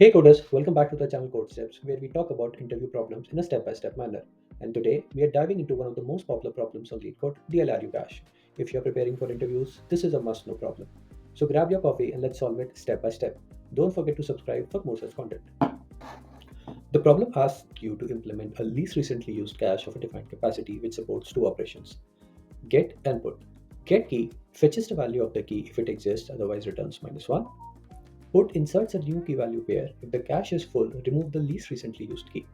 Hey coders, welcome back to the channel Code Steps, where we talk about interview problems in a step-by-step manner. And today we are diving into one of the most popular problems on LeetCode, the LRU Cache. If you're preparing for interviews, this is a must-know problem. So grab your coffee and let's solve it step by step. Don't forget to subscribe for more such content. The problem asks you to implement a least recently used cache of a defined capacity which supports two operations: get and put. Get key fetches the value of the key if it exists, otherwise returns -1. Put inserts a new key value pair. If the cache is full, remove the least recently used key.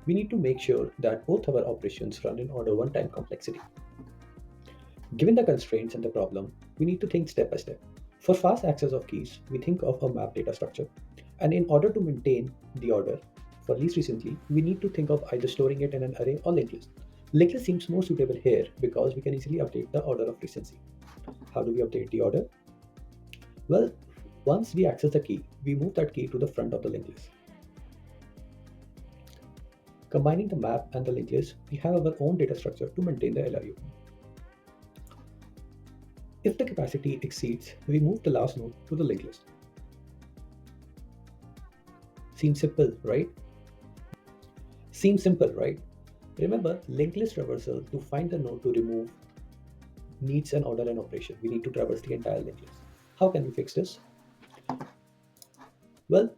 We need to make sure that both our operations run in order one-time complexity. Given the constraints and the problem, we need to think step by step. For fast access of keys, we think of a map data structure. And in order to maintain the order, for least recently, we need to think of either storing it in an array or linked list. Linked list seems more suitable here because we can easily update the order of recency. How do we update the order? Well, once we access the key, we move that key to the front of the linked list. Combining the map and the linked list, we have our own data structure to maintain the LRU. If the capacity exceeds, we move the last node to the linked list. Seems simple, right? Seems simple, right? Remember, linked list traversal to find the node to remove needs an order and operation. We need to traverse the entire linked list. How can we fix this? Well,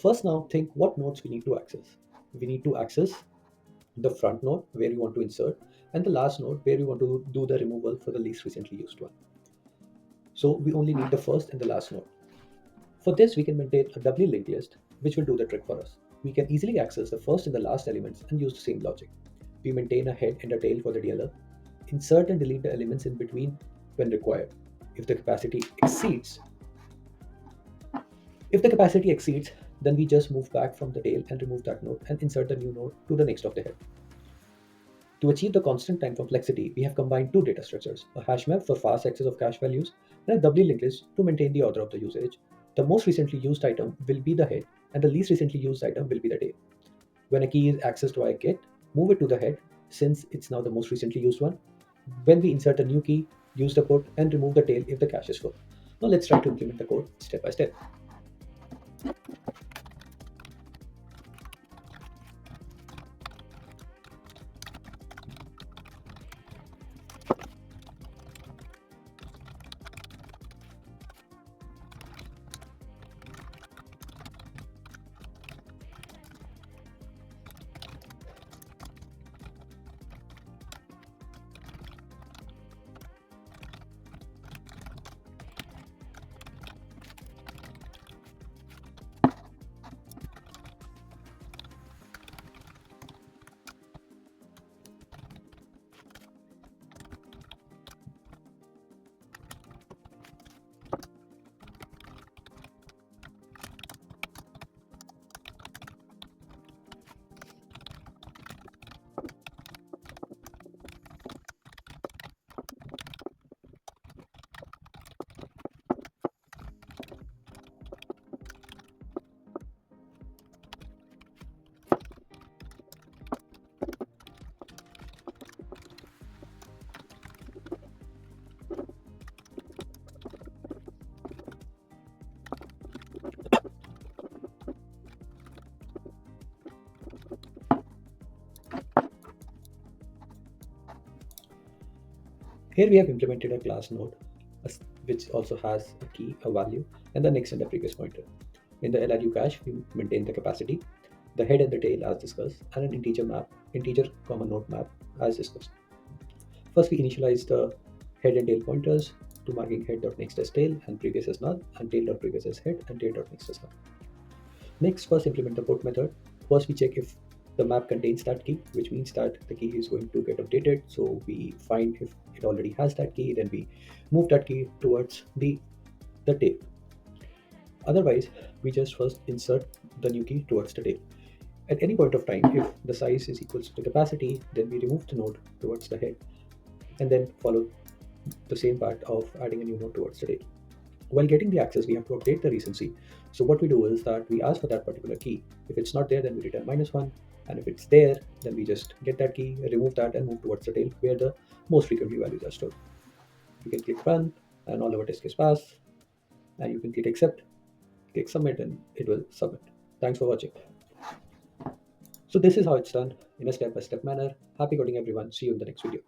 first now think what nodes we need to access. We need to access the front node where we want to insert and the last node where we want to do the removal for the least recently used one. So we only need the first and the last node. For this, we can maintain a doubly linked list, which will do the trick for us. We can easily access the first and the last elements and use the same logic. We maintain a head and a tail for the DLL, insert and delete the elements in between when required. If the capacity exceeds, if the capacity exceeds, then we just move back from the tail and remove that node and insert the new node to the next of the head. To achieve the constant time complexity, we have combined two data structures, a HashMap for fast access of cache values and a doubly linked list to maintain the order of the usage. The most recently used item will be the head and the least recently used item will be the tail. When a key is accessed via get, move it to the head since it's now the most recently used one. When we insert a new key, use the put and remove the tail if the cache is full. Now let's try to implement the code step by step. Here we have implemented a class node which also has a key, a value, and the next and the previous pointer. In the LRU cache, we maintain the capacity, the head and the tail as discussed, and an integer comma node map as discussed. First, we initialize the head and tail pointers to marking head.next as tail and previous as null, and tail.previous as head and tail.next as null. Next, first implement the put method. First, we check if the map contains that key, which means that the key is going to get updated. So we find if it already has that key, then we move that key towards the tail. Otherwise, we just first insert the new key towards the tail. At any point of time, if the size is equals to the capacity, then we remove the node towards the head and then follow the same part of adding a new node towards the tail. While getting the access, we have to update the recency. So what we do is that we ask for that particular key. If it's not there, then we return -1. And if it's there, then we just get that key, remove that, and move towards the tail where the most frequently values are stored. You can click run, and all our test case pass. And you can click accept, click submit, and it will submit. Thanks for watching. So this is how it's done in a step-by-step manner. Happy coding everyone. See you in the next video.